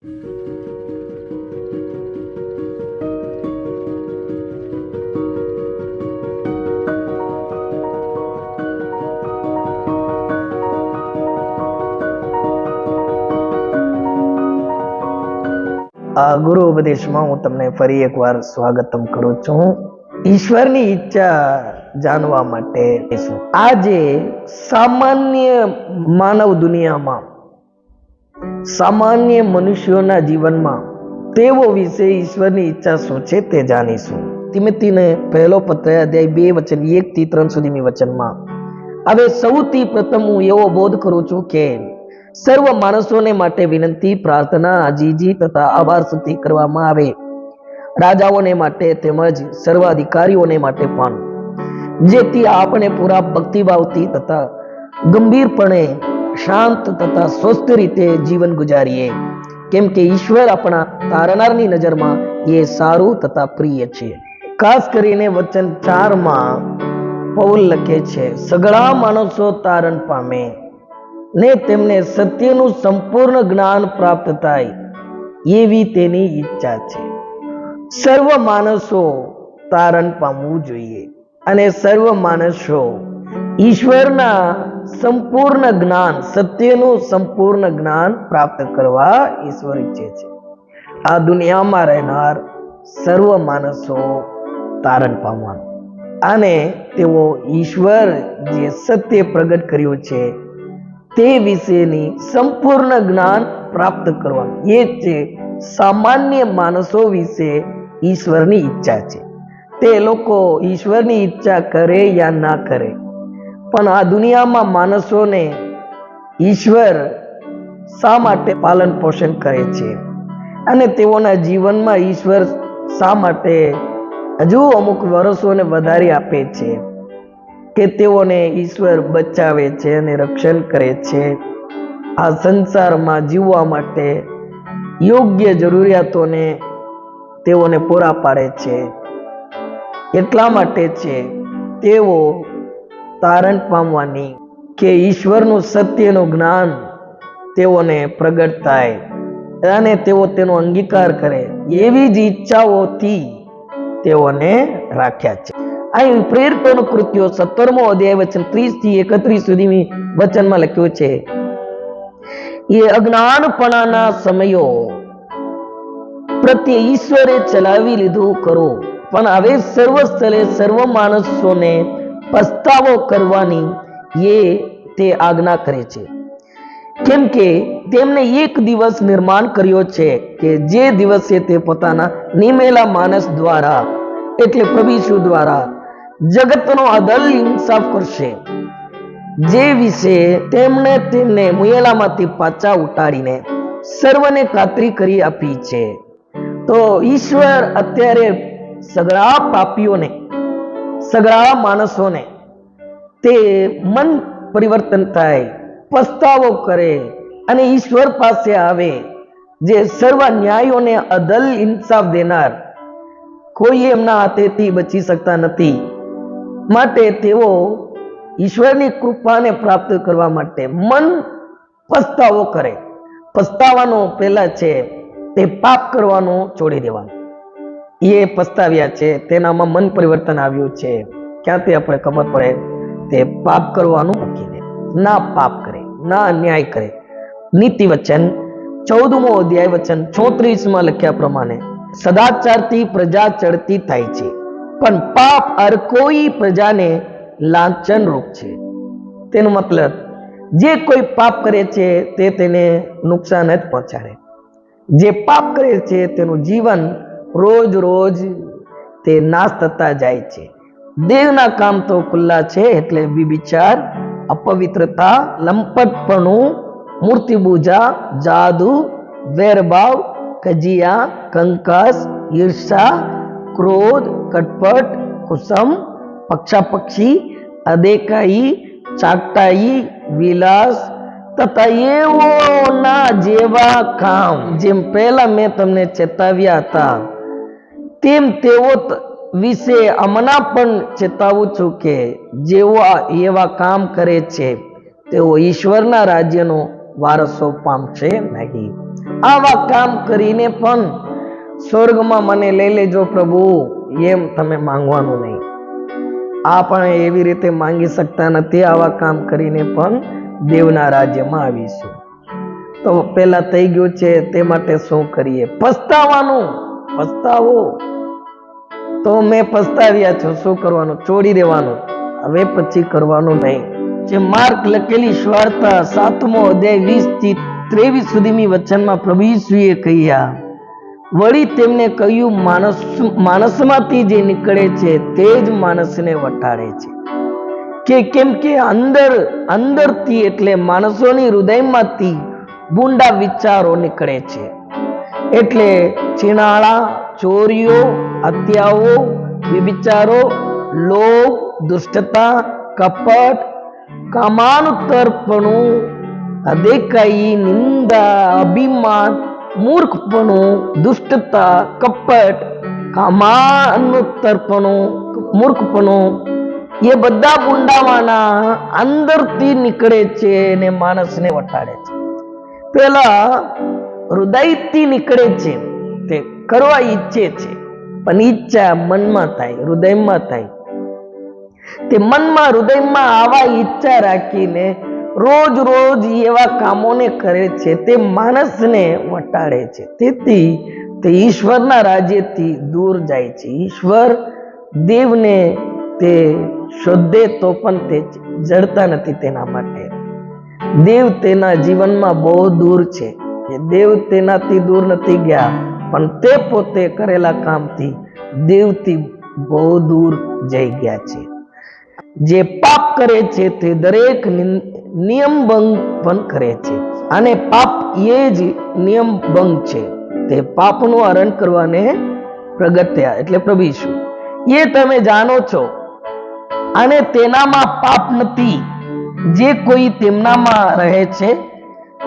આ ગુરુ ઉપદેશમાં હું તમને ફરી એકવાર સ્વાગતમ કરું છું. ઈશ્વરની ઈચ્છા જાણવા માટે આજે સામાન્ય માનવ દુનિયામાં, સામાન્ય મનુષ્યોના જીવનમાં તેઓ વિશે ઈશ્વરની ઈચ્છા શું છે તે જાણીશું. તિમોથીને પહેલો પત્ર અધ્યાય 2 વચન 1 થી 3 સુધીની વચનમાં હવે સૌથી પ્રથમ હું એવો બોધ કરું છું કે સર્વ માણસોને માટે વિનંતી, પ્રાર્થના, આજીજી તથા આભાર સ્તુતિ કરવામાં આવે, રાજાઓને માટે તેમજ સર્વ અધિકારીઓને માટે પણ, જેથી આપણે પૂરા ભક્તિભાવથી તથા ગંભીરપણે શાંત તથા સ્વસ્થ રીતે જીવન ગુજારીએ, કેમ કે ઈશ્વર આપણા તારનારની નજરમાં એ સારું તથા પ્રિય છે. ખાસ કરીને વચન 4 પૌલ લખે છે, સગળા માણસો તારણ પામે ને તેમને સત્યનું સંપૂર્ણ જ્ઞાન પ્રાપ્ત થાય એવી તેની ઈચ્છા છે. સર્વ માણસો તારણ પામવું જોઈએ અને સર્વ માણસો ઈશ્વરના સંપૂર્ણ જ્ઞાન, સત્યનું સંપૂર્ણ જ્ઞાન પ્રાપ્ત કરવા ઈશ્વર ઈચ્છે છે. આ દુનિયામાં રહેનાર સર્વ માણસો તારણ પામવાનું અને તેઓ ઈશ્વર જે સત્ય પ્રગટ કર્યું છે તે વિશેની સંપૂર્ણ જ્ઞાન પ્રાપ્ત કરવાનું, એ છે સામાન્ય માણસો વિશે ઈશ્વરની ઈચ્છા છે. તે લોકો ઈશ્વરની ઈચ્છા કરે યા ના કરે, પણ આ દુનિયામાં માણસોને ઈશ્વર શા માટે પાલન પોષણ કરે છે અને તેઓના જીવનમાં ઈશ્વર શા માટે હજુ અમુક વર્ષોને વધારી આપે છે કે તેઓને ઈશ્વર બચાવે છે અને રક્ષણ કરે છે. આ સંસારમાં જીવવા માટે યોગ્ય જરૂરિયાતોને તેઓને પૂરા પાડે છે. એટલા માટે છે તેઓ તારણ પામવાની કે ઈશ્વરનું સત્યનું જ્ઞાન તેઓને પ્રગટ થાય અને તેઓ તેનો અંગીકાર કરે, એવી જ ઈચ્છાઓથી તેઓને રાખ્યા છે. અહીં પ્રેરિતોના કૃત્યો 17મો અધ્યાય વચન 30 થી 31 સુધીની વચનમાં લખ્યું છે, એ અજ્ઞાનપણાના સમયો પ્રત્યે ઈશ્વરે ચલાવી લીધું કરો, પણ હવે સર્વ સ્થળે સર્વ માણસોને પસ્તાવો કરવાની તે આજ્ઞા કરે છે, કેમ કે તેમને એક દિવસ નિર્માણ કર્યો છે કે જે દિવસે તે પોતાના નિમેલા માણસ દ્વારા એટલે પ્રભુ ઈસુ દ્વારા જગતનો અદલ ઇન્સાફ કરશે, જે વિશે તેમને મુયેલામાંથી પાછા ઉતારીને સર્વને ખાતરી કરી આપી છે. તો ઈશ્વર અત્યારે સગળા પાપીઓને, સગળા માણસોને તે મન પરિવર્તન થાય, પસ્તાવો કરે અને ઈશ્વર પાસે આવે, જે સર્વ ન્યાયોને અદલ ઇન્સાફ દેનાર, કોઈ એમના હાથેથી બચી શકતા નથી. માટે તેઓ ઈશ્વરની કૃપાને પ્રાપ્ત કરવા માટે મન પસ્તાવો કરે. પસ્તાવાનો પહેલા છે તે પાપ કરવાનું છોડી દેવાનું. એ પસ્તાવ્યા છે, તેનામાં મન પરિવર્તન આવ્યું છે. ક્યાંથી આપણે ખબર પડે? તે પાપ કરવાનું મૂકી દે, ના પાપ કરે, ના અન્યાય કરે. નીતિ વચન 14મો અધ્યાય વચન 34 લખ્યા પ્રમાણે, સદાચારથી પ્રજા ચડતી થાય છે, પણ પાપ હર કોઈ પ્રજાને લાંછન રૂપ છે. તેનો મતલબ જે કોઈ પાપ કરે છે તે તેને નુકસાન જ પહોંચાડે. જે પાપ કરે છે તેનું જીવન રોજ રોજ તે નાશ થતા જાય છે. દેવના કામ તો ખુલ્લા છે, એટલે વિચાર, અપવિત્રતા, લંપટપણું, મૂર્તિપૂજા, જાદુ, વેરભાવ, કજિયા, કંકાસ, ઈર્ષા, ક્રોધ, કટપટ, કુસમ, પક્ષાપક્ષી, અદેખાઈ, ચાકટાઈ, વિલાસ તથા એવોના જેવા કામ, જેમ પહેલા મેં તમને ચેતાવ્યા હતા તેમ તેઓ વિશે હમણાં પણ ચેતાવું છું કે જેઓ એવા કામ કરે છે તેઓ ઈશ્વરના રાજ્યનો વારસો પામશે નહીં. આવા કામ કરીને પણ સ્વર્ગમાં મને લઈ લેજો પ્રભુ એમ તમે માંગવાનું નહીં. આપણે એવી રીતે માંગી શકતા નથી. આવા કામ કરીને પણ દેવના રાજ્યમાં આવીશું. તો પેલા થઈ ગયું છે, તે માટે શું કરીએ? પસ્તાવાનું. પસ્તાવો. તો મેં પસ્તાવ્યા છો, શું કરવાનું? છોડી દેવાનું. હવે પછી કરવાનું નહીં. જે માર્ક લખેલી સુવાર્તા 7મો અધ્યાય 20 થી 23 સુધીની વચનમાં પ્રભુ ઈસુએ કહ્યા, વળી તેમને કહ્યું, માણસમાંથી જે નીકળે છે તે જ માણસને વટાડે છે. કેમ કે અંદરથી એટલે માણસોની હૃદયમાંથી બુંડા વિચારો નીકળે છે. એટલે છીણાળા, ચોરીઓ, હત્યાઓ, વ્યભિચારો, લોભ, દુષ્ટતા, કપટ, કામાનુતરપણું, અદેખાઈ, નિંદા, અભિમાન, મૂર્ખપણું, દુષ્ટતા, કપટ, કામાનુતરપણું, મૂર્ખપણું, એ બધા બુંડાવાના અંદરથી નીકળે છે ને માણસને વટાડે છે. પેલા હૃદયથી નીકળે છે, તે કરવા ઈચ્છે છે, પણ ઈચ્છા મનમાં થાય, હૃદયમાં થાય. તે મનમાં હૃદયમાં આવા ઈચ્છા રાખીને રોજ રોજ એવા કામોને કરે છે, તે માણસને વટાડે છે. તેથી તે ઈશ્વરના રાજ્યથી દૂર જાય છે. ઈશ્વર દેવને તે શોધે તો પણ તે જડતા નથી. તેના માટે દેવ તેના જીવનમાં બહુ દૂર છે. દેવ તેનાથી દૂર નથી ગયા, પણ તે પોતે કરેલા કામથી દેવથી બહુ દૂર જઈ ગયા છે. જે પાપ કરે છે તે દરેક નિયમ ભંગ પણ કરે છે, અને પાપ એ જ નિયમ ભંગ છે. તે પાપનું હરણ કરવાને પ્રગટ થયા, એટલે પ્રભુ ઈસુ. એ તમે જાણો છો, અને તેનામાં પાપ નથી. જે કોઈ તેમનામાં રહે છે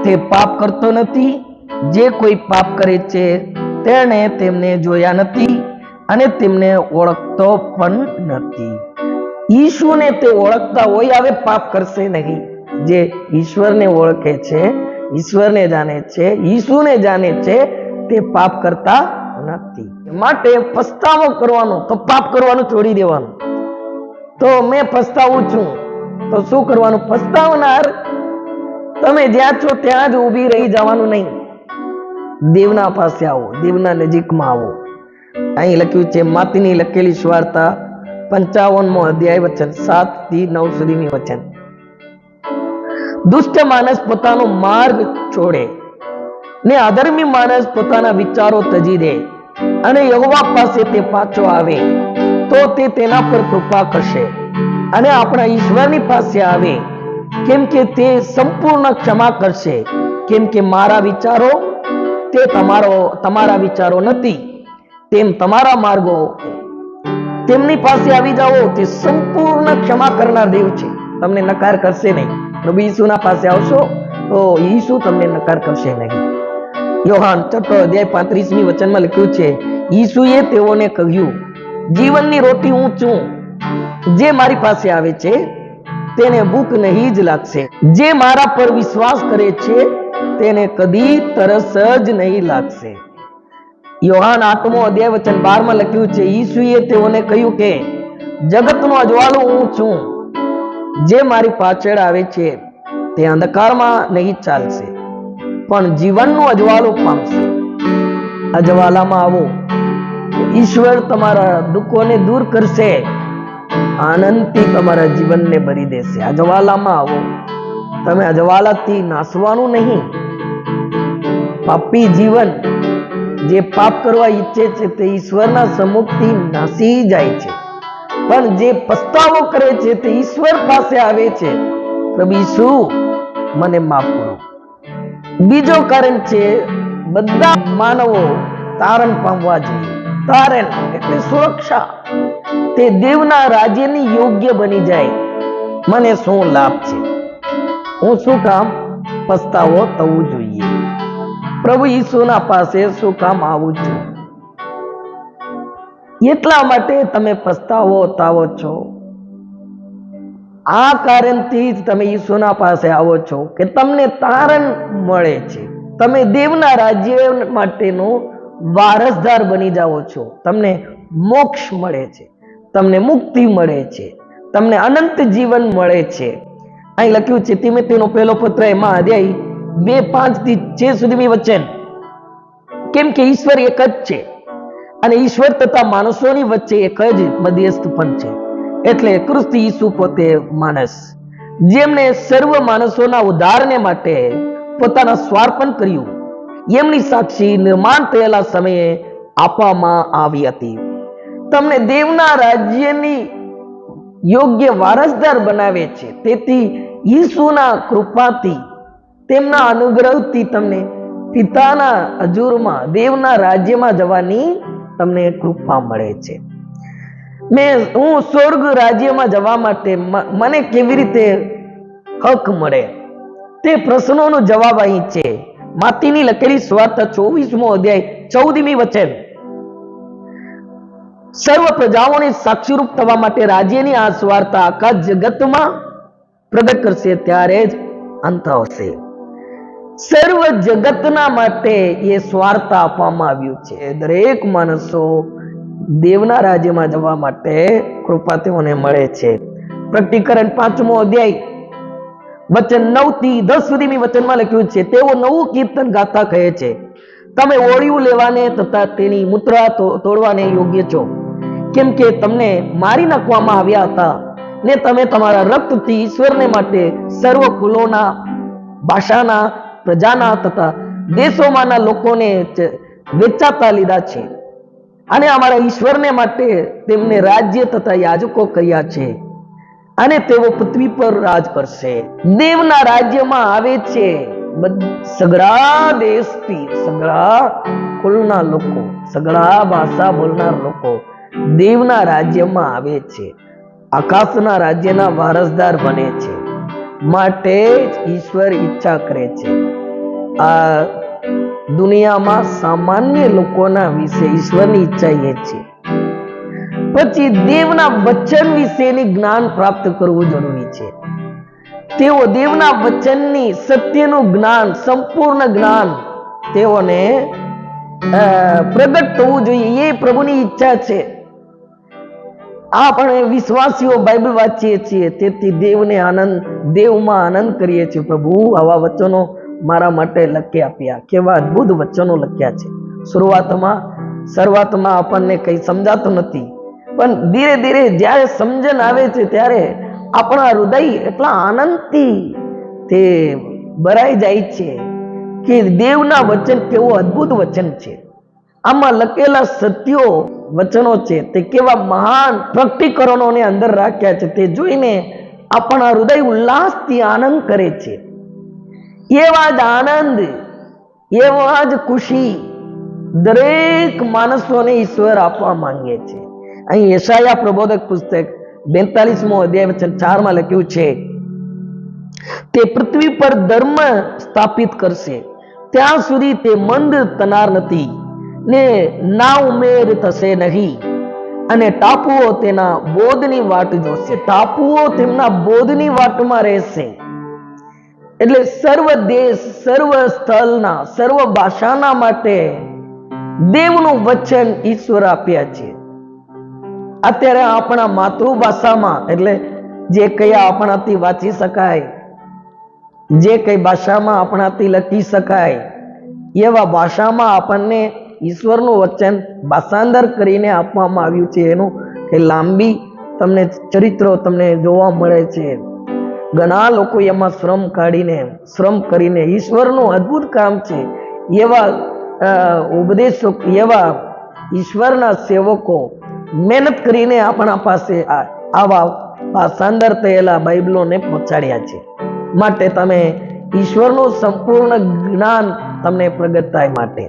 તે પાપ કરતો નથી. જે કોઈ પાપ કરે છે તેણે તેમને જોયા નથી અને તેમને ઓળખતો પણ નથી. ઈશુને તે ઓળખતા હોય, હવે પાપ કરશે નહીં. જે ઈશ્વરને ઓળખે છે, ઈશ્વરને જાણે છે, ઈશુને જાણે છે, તે પાપ કરતા નથી. માટે પસ્તાવો કરવાનો, તો પાપ કરવાનું છોડી દેવાનું. તો મેં પસ્તાવું છું, તો શું કરવાનું? પસ્તાવનાર તમે જ્યાં છો ત્યાં જ ઊભી રહી જવાનું નહીં. દેવના પાસે આવો, દેવના નજીકમાં આવો. અહીં લખ્યું છે, માતીની લખેલી સુવાર્તા 55મો અધ્યાય વચન 7 થી 9 સુધીની વચન. દુષ્ટ માણસ પોતાનો માર્ગ છોડે ને અધર્મી માણસ પોતાના વિચારો તજી દે, અને યહોવા પાસે તે પાછો આવે તો તે તેના પર કૃપા કરશે અને આપણા ઈશ્વરની પાસે આવે, કેમ કે તે સંપૂર્ણ ક્ષમા કરશે. કેમ કે મારા વિચારો તે તમારા વિચારો નથી, તેમ તમારા માર્ગો. તેમની પાસે આવી જાઓ, તે સંપૂર્ણ ક્ષમા કરનાર દેવ છે, તમને નકાર કરશે નહીં. પ્રભુ ઈસુના પાસે આવશો તો ઈસુ તમને નકાર કરશે નહીં. યોહાન 6 અધ્યાય 35મી વચનમાં લખ્યું છે, ઈસુએ તેઓને કહ્યું, જીવનની રોટી હું છું. જે મારી પાસે આવે છે તેને ભૂખ નહીં જ લાગશે. જે મારા પર વિશ્વાસ કરે છે તેને કદી તરસ જ નહીં લાગશે. યોહાન 8મો અધ્યાય વચન 12માં લખ્યું છે, ઈસુએ તેઓને કહ્યું કે જગતનો અજવાળો હું છું. જે મારી પાછળ આવે છે તે અંધકારમાં નહીં ચાલશે, પણ જીવનનું અજવાળું પામશે. અજવાળામાં આવો, ઈશ્વર તમારા દુઃખોને દૂર કરશે, આનંદથી તમારા જીવનને ભરી દેશે. અજવાળામાં આવો. તમે અજવાળાથી નાસવાનું નહીં. પાપી જીવન જે પાપ કરવા ઈચ્છે છે તે ઈશ્વરના સમ્મુખથી નાસી જાય છે, પણ જે પસ્તાવો કરે છે તે ઈશ્વર પાસે આવે છે, પ્રભુ ઈસુ મને માફ કરો. બીજો કારણ છે, બધા માનવો તારણ પામવા જોઈએ. તારણ એટલે સુરક્ષા. તે દેવના રાજ્યની યોગ્ય બની જાય. મને શું લાભ છે? હું શું કામ પસ્તાવો થવું જોઈએ? પ્રભુ ઈસુના પાસે શું કામ આવું છું? એટલા માટે તમે પસ્તાવો થાવો છો. આ કારણથી જ તમે ઈશ્વરના પાસે આવો છો કે તમને તારણ મળે છે, તમે દેવના રાજ્ય માટેનો વારસદાર બની જાઓ છો, તમને મોક્ષ મળે છે, તમને મુક્તિ મળે છે, તમને અનંત જીવન મળે છે. અહીં લખ્યું છે તિમોથીનો પહેલો પત્ર એમાં અધ્યાય 2:5-6 સુધીની વચન, કેમ કે ઈશ્વર એક જ છે અને ઈશ્વર તથા માણસોની વચ્ચે એક જ મધ્યસ્થ પણ છે, એટલે ક્રિસ્ત ઈસુ પોતે માણસ, જેમને સર્વ માણસોના ઉદ્ધારને માટે પોતાના સ્વાર્પણ કર્યું, એમની સાક્ષી નિર્માણ થયેલા સમયે આપવામાં આવી હતી. તમને દેવના રાજ્યની યોગ્ય વારસદાર બનાવે છે. તેથી ઈસુના કૃપાથી, તેમના અનુગ્રહથી તમને પિતાના હજુરમાં દેવના રાજ્યમાં જવાની તમને કૃપા મળે છે. હું સ્વર્ગ રાજ્યમાં જવા માટે મને કેવી રીતે હક મળે, તે પ્રશ્નોનો જવાબ અહીં છે. માથીની લખેલી સુવાર્તા 24મો અધ્યાય 14મી વચન, સર્વ પ્રજાઓને સાક્ષીરૂપ થવા માટે રાજ્યની આ સુવાર્તા આખા જગતમાં પ્રગટ કરશે, ત્યારે જ અંત આવશે. સર્વ જગતના માટે એ સ્વાર્થા આપવામાં આવ્યું છે. દરેક માણસો દેવના રાજ્યમાં જવા માટે કૃપા તેઓને મળે છે. પ્રકટીકરણ 5મો અધ્યાય વચન 9-10 સુધીની વચનમાં લખ્યું છે, તેઓ નવું કીર્તન ગાતા કહે છે, તમે ઓળિયું લેવાને તથા તેની મુદ્રા તોડવાને યોગ્ય છો, કેમ કે તમને મારી નાખવામાં આવ્યા હતા ને તમે તમારા રક્તથી ઈશ્વરને માટે સર્વ કુલોના, ભાષાના, પ્રજાના તથા દેશોમાંના લોકોને વેચાતા લીધા છે, અને અમારા ઈશ્વરને માટે તેમને રાજ્ય તથા યાજકો કર્યા છે, અને તેઓ પૃથ્વી પર રાજ કરશે. દેવના રાજ્યમાં આવે છે સગળા દેશથી, સગળા કુલના લોકો, સગળા ભાષા બોલનાર લોકો દેવના રાજ્યમાં આવે છે, આકાશના રાજ્યના વારસદાર બને છે. માટે જ ઈશ્વર ઈચ્છા કરે છે આ દુનિયામાં સામાન્ય લોકોના વિશે ઈશ્વરની ઈચ્છા એ છે. પછી દેવના વચન વિશેની જ્ઞાન પ્રાપ્ત કરવું જરૂરી છે. તેઓ દેવના વચનની સત્યનું જ્ઞાન, સંપૂર્ણ જ્ઞાન તેઓને પ્રગટ થવું જોઈએ, એ પ્રભુની ઈચ્છા છે. આપણે વિશ્વાસીઓ બાઇબલ વાંચીએ છીએ, તેથી દેવમાં આનંદ કરીએ છીએ. પ્રભુ આવા વચનો મારા માટે લખી આપ્યા, કેવા અદ્ભુત વચનો લખ્યા છે. શરૂઆતમાં આપણને કઈ સમજાતું નથી, પણ ધીરે ધીરે જ્યારે સમજણ આવે છે ત્યારે આપણા હૃદય એટલા આનંદથી તે ભરાઈ જાય છે કે દેવના વચન કેવો અદ્ભુત વચન છે. આમાં લખેલા સત્યો વચનો છે તે કેવા મહાન પ્રકટીકરણોને અંદર રાખ્યા છે, તે જોઈને આપણા હૃદય ઉલ્લાસથી આનંદ કરે છે. એવા જ આનંદ, એવા જ ખુશી દરેક માણસોને ઈશ્વર આપવા માંગે છે. અહીં યશાયા પ્રબોધક પુસ્તક 42મો અધ્યાય વચન 4માં લખ્યું છે, તે પૃથ્વી પર ધર્મ સ્થાપિત કરશે, ત્યાં સુધી તે મંદ થનાર નથી ને ના ઉમેર થશે નહીં, અને ટાપુઓ તેના બોધની વાટ જોશે. ટાપુઓ તેમના બોધની વાટમાં રહેશે. એટલે સર્વ દેશ, સર્વ સ્થળના, સર્વ ભાષાના માટે દેવનું વચન ઈશ્વર આપ્યા છે. અત્યારે આપણા માતૃભાષામાં, એટલે જે કઈ આપણાથી વાંચી શકાય, જે કઈ ભાષામાં આપણાથી લખી શકાય, એવા ભાષામાં આપણને ઈશ્વરનું વચન ભાષાંતર કરીને આપવામાં આવ્યું છે. એનું કે લાંબી તમને ચરિત્રો તમને જોવા મળે છે. ઘણા લોકો એમાં શ્રમ કરીને ઈશ્વરનું અદ્ભુત કામ છે. એવા ઉપદેશો, એવા ઈશ્વરના સેવકો મહેનત કરીને આપણા પાસે આવા ભાષાંતર થયેલા બાઇબલોને પહોંચાડ્યા છે. માટે તમે ઈશ્વરનું સંપૂર્ણ જ્ઞાન તમને પ્રગટ થાય માટે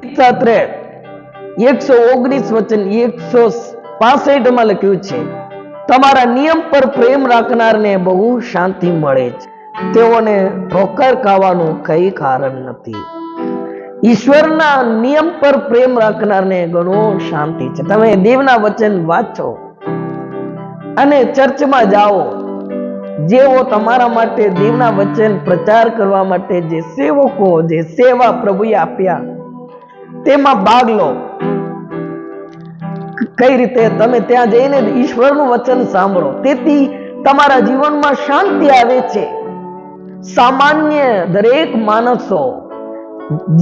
119 વચન 165માં લખ્યું છે, તમારા નિયમ પર પ્રેમ રાખનારને બહુ શાંતિ મળે છે, તેઓને ઠોકર ખાવાનું કઈ કારણ નથી. ઈશ્વરના નિયમ પર પ્રેમ રાખનારને ઘણું શાંતિ છે. તમે દેવના વચન વાંચો અને ચર્ચમાં જાઓ, જેઓ તમારા માટે દેવના વચન પ્રચાર કરવા માટે જે સેવકો, જે સેવા પ્રભુએ આપ્યા, તેમાં ભાગ લો. કઈ રીતે? તમે ત્યાં જઈને ઈશ્વરનું વચન સાંભળો, તેથી તમારા જીવનમાં શાંતિ આવે છે. સામાન્ય દરેક માણસો,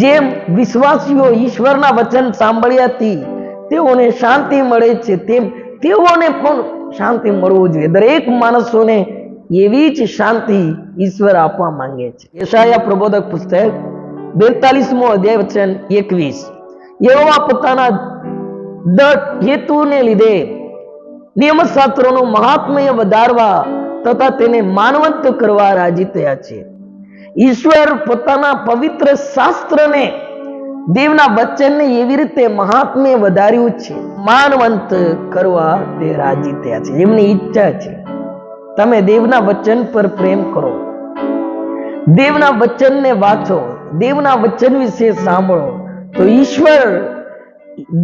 જેમ વિશ્વાસીઓ ઈશ્વરના વચન સાંભળ્યાથી તેઓને શાંતિ મળે છે, તેમ તેઓને પણ શાંતિ મળવું જોઈએ. દરેક માણસોને એવી જ શાંતિ ઈશ્વર આપવા માંગે છે. યશાયા પ્રબોધક પુસ્તક 42મો અધ્યાય વચન 21. યહોવા પોતાના દૃઢ હેતુને લીધે નિયમશાસ્ત્રોનું મહાત્મ્ય વધારવા તથા તેને માનવંત કરવા રાજી થયા છે. ઈશ્વર પોતાના પવિત્ર શાસ્ત્રને, દેવના વચનને એવી રીતે મહાત્મ્ય વધાર્યું છે, માનવંત કરવા તે રાજી થયા છે. એમની ઈચ્છા છે તમે દેવના વચન પર પ્રેમ કરો, દેવના વચનને વાંચો, દેવના વચન વિશે સાંભળો, તો ઈશ્વર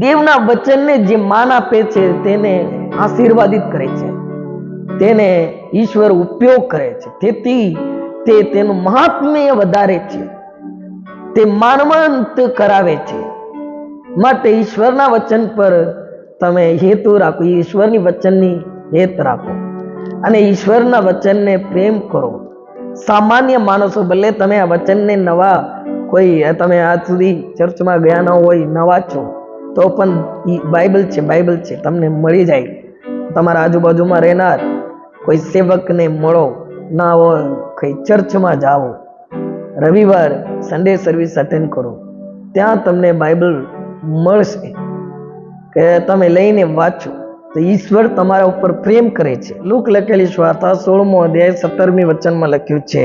દેવના વચનને જે માન આપે છે તેને આશીર્વાદિત કરે છે, તેને ઈશ્વર ઉપયોગ કરે છે. તેથી તે તેનું મહાત્મ્ય વધારે છે, તે માનવંત કરાવે છે. માટે ઈશ્વરના વચન પર તમે હેતુ રાખો, ઈશ્વરની વચનની હેત રાખો અને ઈશ્વરના વચનને પ્રેમ કરો. સામાન્ય માણસો, ભલે તમે આ વચનને નવા, કોઈ તમે આજ સુધી ચર્ચમાં ગયા ન હોય, નવા છો, તો પણ બાઇબલ છે, બાઇબલ છે, તમને મળી જાય. તમારા આજુબાજુમાં રહેનાર કોઈ સેવકને મળો, ના હોય કઈ ચર્ચમાં જાઓ, રવિવાર સન્ડે સર્વિસ અટેન્ડ કરો, ત્યાં તમને બાઇબલ મળશે કે તમે લઈને વાંચો, તો ઈશ્વર તમારા ઉપર પ્રેમ કરે છે. લૂક લખેલી વાર્તા 16મો અધ્યાય 17મી વચનમાં લખ્યું છે,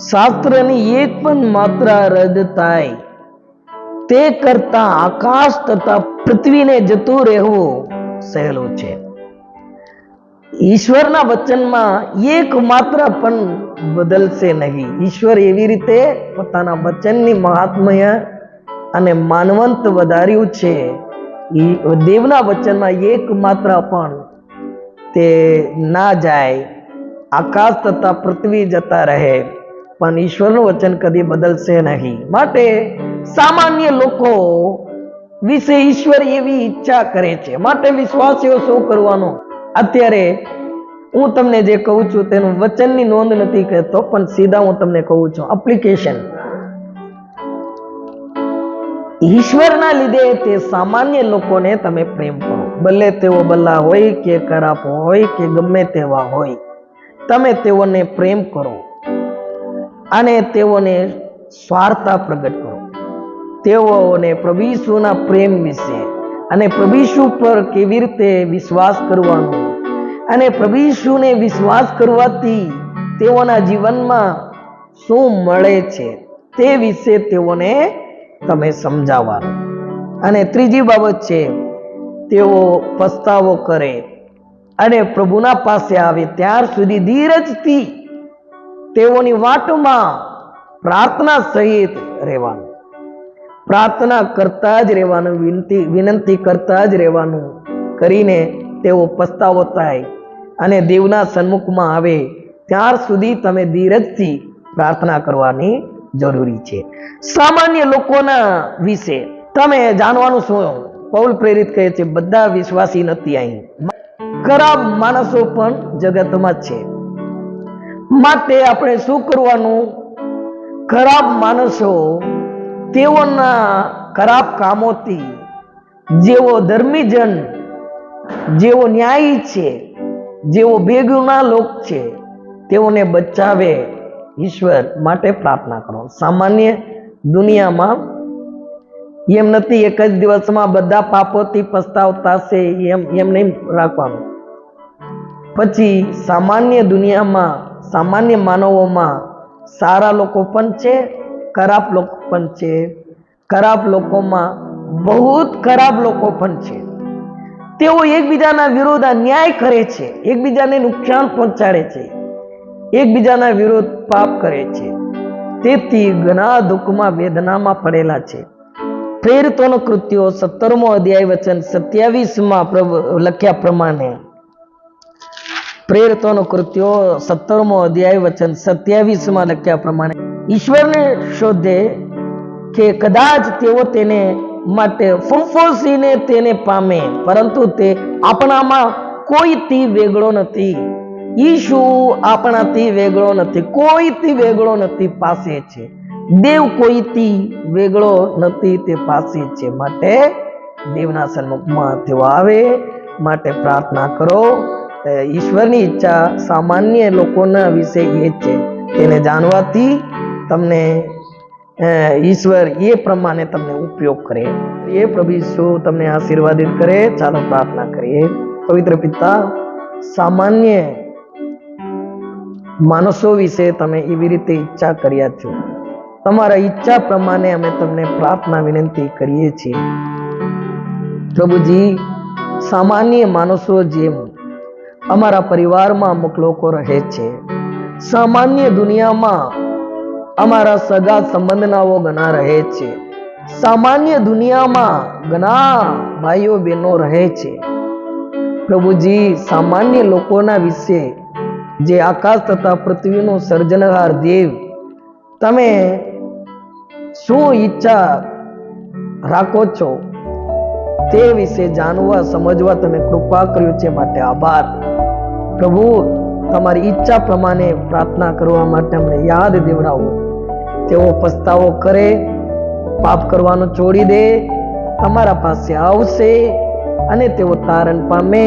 શાસ્ત્રની એક પણ માત્રા રદ થાય તે કરતા આકાશ તથા પૃથ્વીને જતું રહેવું સહેલું છે. ઈશ્વરના વચનમાં એક માત્ર પણ બદલશે નહીં. ઈશ્વર એવી રીતે પોતાના વચનની મહાત્મ્ય અને માનવંત વધાર્યું છે. દેવના વચનમાં એક માત્ર પણ તે ના જાય, આકાશ તથા પૃથ્વી જતા રહે, પણ ઈશ્વરનું વચન કદી બદલશે નહીં. માટે સામાન્ય લોકો વિશે ઈશ્વર એવી ઈચ્છા કરે છે. માટે વિશ્વાસીઓ શું કરવાનું? અત્યારે હું તમને જે કહું છું તેનું વચનની નોંધ નથી કહેતો, પણ સીધા હું તમને કહું છું, એપ્લિકેશન. ઈશ્વરના લીધે તે સામાન્ય લોકોને તમે પ્રેમ કરો, ભલે તેઓ ભલા હોય કે ખરાબ હોય કે ગમે તેવા હોય, તમે તેઓને પ્રેમ કરો અને તેઓને સ્વાર્થતા પ્રગટ કરો. તેઓને પ્રભુ ઈસુના પ્રેમ વિશે અને પ્રભુ ઈસુ પર કેવી રીતે વિશ્વાસ કરવાનો અને પ્રભુ ઈસુને વિશ્વાસ કરવાથી તેઓના જીવનમાં શું મળે છે તે વિશે તેઓને તમે સમજાવવાનું. અને ત્રીજી બાબત છે, તેઓ પસ્તાવો કરે અને પ્રભુના પાસે આવે ત્યાર સુધી ધીરજથી તેઓની વાટમાં પ્રાર્થના સહિત રહેવાનું. પ્રાર્થના કરતા જ રહેવાનું, વિનંતી કરતા જ રહેવાનું, કરીને તેઓ પસ્તાવો થાય અને દેવના સન્મુખમાં આવે ત્યાર સુધી તમે ધીરજથી પ્રાર્થના કરવાની જરૂરી છે. સામાન્ય લોકોના વિશે તમે જાણવાનું શું? પૌલ પ્રેરિત કહે છે, બધા વિશ્વાસી નથી અહીં, ખરાબ માણસો પણ જગતમાં છે. માટે આપણે શું કરવાનું? ખરાબ માણસો તેઓના ખરાબ કામોથી, જેઓ ધર્મીજન, જેઓ ન્યાયી છે, જેઓ બેગુના લોક છે, તેઓને બચાવે ઈશ્વર માટે પ્રાર્થના કરો. સામાન્ય દુનિયામાં એમ નથી એક જ દિવસમાં બધા પાપોથી પસ્તાવતા છે, એમ નહીં રાખવાનું. પછી સામાન્ય દુનિયામાં, સામાન્ય માનવોમાં સારા લોકો પણ છે, ખરાબ લોકો પણ છે. ખરાબ લોકોમાં બહુ ખરાબ લોકો પણ છે. તેઓ એકબીજાના વિરુદ્ધ અન્યાય કરે છે, એકબીજાને નુકસાન પહોંચાડે છે, એકબીજાના વિરુદ્ધ પાપ કરે છે. તેથી ઘણા દુઃખમાં, વેદનામાં પડેલા છે. પ્રેરિતોના કૃત્યો 17મો અધ્યાય વચન 27માં લખ્યા પ્રમાણે પ્રેરિતોનો કૃત્યો 17મો અધ્યાય વચન 27 લખ્યા પ્રમાણે ઈશ્વરને શોધે કે કદાચ તેઓ તેને માટે ફંફોસીને તેને પામે, પરંતુ તે આપણામાં કોઈથી વેગળો નથી. ઈશુ આપણાથી વેગળો નથી, કોઈથી વેગળો નથી, પાસે છે. દેવ કોઈથી વેગળો નથી, તે પાસે છે. માટે દેવના સન્મુખમાં તેઓ આવે માટે પ્રાર્થના કરો. ઈશ્વરની ઈચ્છા સામાન્ય લોકોના વિશે એ છે. તેને જાણવાથી તમને ઈશ્વર એ પ્રમાણે તમને ઉપયોગ કરે. એ પ્રભુ ઈસુ તમને આશીર્વાદિત કરે. ચાલો પ્રાર્થના કરીએ. પવિત્ર પિતા, સામાન્ય માણસો વિશે તમે એવી રીતે ઈચ્છા કર્યા છો. તમારા ઈચ્છા પ્રમાણે અમે તમને પ્રાર્થના વિનંતી કરીએ છીએ. પ્રભુજી, સામાન્ય માણસો જેમ અમારા પરિવારમાં અમુક લોકો રહે છે. સામાન્ય દુનિયામાં અમારા સગા સંબંધનાઓ ઘણા રહે છે. સામાન્ય દુનિયામાં ઘણા ભાઈઓ બહેનો રહે છે. પ્રભુજી, સામાન્ય લોકોના વિશે જે આકાશ તથા પૃથ્વીનું સર્જનહાર દેવ, તમે શું ઈચ્છા રાખો છો તે વિશે જાણવા સમજવા તમે કૃપા કર્યું છે, માટે આભાર. પ્રભુ, તમારી ઈચ્છા પ્રમાણે પ્રાર્થના કરવા માટે અમને યાદ દેવડાવો. તેઓ પસ્તાવો કરે, પાપ કરવાનું છોડી દે, તમારા પાસે આવશે અને તેઓ તારણ પામે,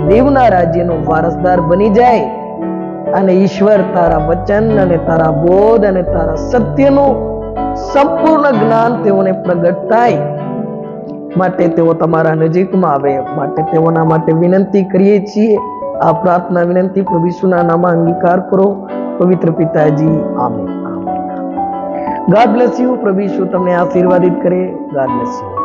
દેવના રાજ્યનો વારસદાર બની જાય અને ઈશ્વર તારા વચન અને તારા બોધ અને તારા સત્યનું સંપૂર્ણ જ્ઞાન તેઓને પ્રગટ થાય. માટે તેઓ તમારા નજીકમાં આવે માટે તેઓના માટે વિનંતી કરીએ છીએ. આ પ્રાર્થના વિનંતી પ્રભુ ઈસુના નામમાં અંગીકાર કરો. પવિત્ર પિતાજી, આમેન. God bless you. પ્રભુ ઈસુ તમને આશીર્વાદિત કરે. God bless you.